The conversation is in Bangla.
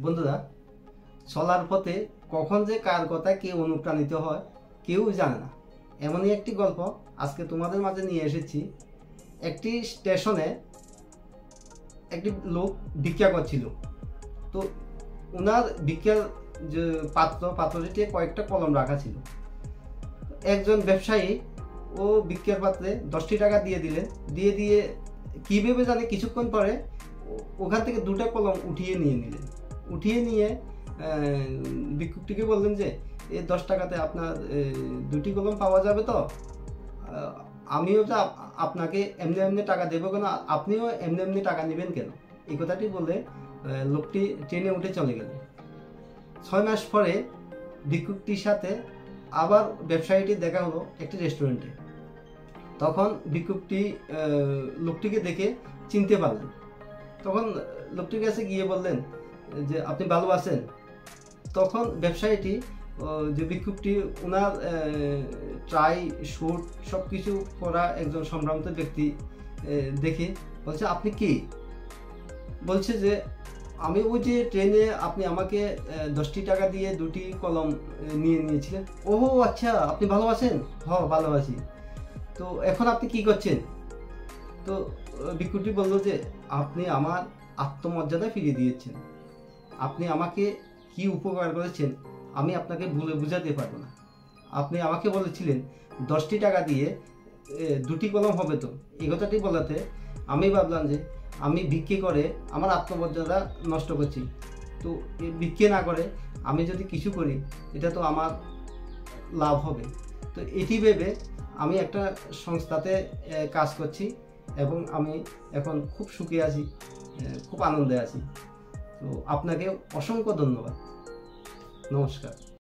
বন্ধুরা, চলার পথে কখন যে কার কথায় কে অনুপ্রাণিত হয় কেউ জানে না। এমনই একটি গল্প আজকে তোমাদের মাঝে নিয়ে এসেছি। একটি স্টেশনে একটি লোক ভিক্ষা করছিল। তো ওনার ভিক্ষার যে পাত্রটিতে কয়েকটা কলম রাখা ছিল। একজন ব্যবসায়ী ও ভিক্ষার পাত্রে 10টি টাকা দিয়ে দিলেন। দিয়ে কী ভেবে জানে কিছুক্ষণ পরে ওখান থেকে দুটো কলম উঠিয়ে নিলেন। উঠিয়ে নিয়ে ভিক্ষুকটিকে বললেন যে এই 10 টাকাতে আপনার দুটি কলম পাওয়া যাবে তো? আমিও তো আপনাকে এমনি এমনি টাকা দেবো কেন, আপনিও এমনি এমনি টাকা নেবেন কেন? এই কথাটি বলে লোকটি ট্রেনে উঠে চলে গেল। 6 মাস পরে ভিক্ষুকটির সাথে আবার ব্যবসায়ীটির দেখা হলো একটি রেস্টুরেন্টে। তখন ভিক্ষুকটি লোকটিকে দেখে চিনতে পারলেন। তখন লোকটির কাছে গিয়ে বললেন যে আপনি ভালো আছেন? তখন ব্যবসায়ীটি যে ভিক্ষুকটি ওনার ট্রাই স্যুট সব কিছু পরা একজন সম্ভ্রান্ত ব্যক্তি দেখে বলছে, আপনি কি? বলছে যে আমি ওই যে ট্রেনে আপনি আমাকে 10টি টাকা দিয়ে দুটি কলম নিয়ে নিয়েছিলেন। ও আচ্ছা, আপনি ভালো আছেন? হ্যাঁ, ভালো আছি। তো এখন আপনি কি করছেন? তো ভিক্ষুকটি বলল যে আপনি আমার আত্মমর্যাদা ফিরিয়ে দিয়েছেন। আপনি আমাকে কি উপকার করেছেন আমি আপনাকে বলে বোঝাতে পারবো না। আপনি আমাকে বলেছিলেন 10টি টাকা দিয়ে দুটি কলম হবে তো। এই কথাটি বলাতে আমি ভাবলাম যে আমি ভিক্ষে করে আমার আত্মমর্যাদা নষ্ট করছি। তো ভিক্ষে না করে আমি যদি কিছু করি এটা তো আমার লাভ হবে। তো এটি ভেবে আমি একটা সংস্থাতে কাজ করছি এবং আমি এখন খুব সুখে আছি, খুব আনন্দে আছি। তো আপনাকে অসংখ্য ধন্যবাদ। নমস্কার।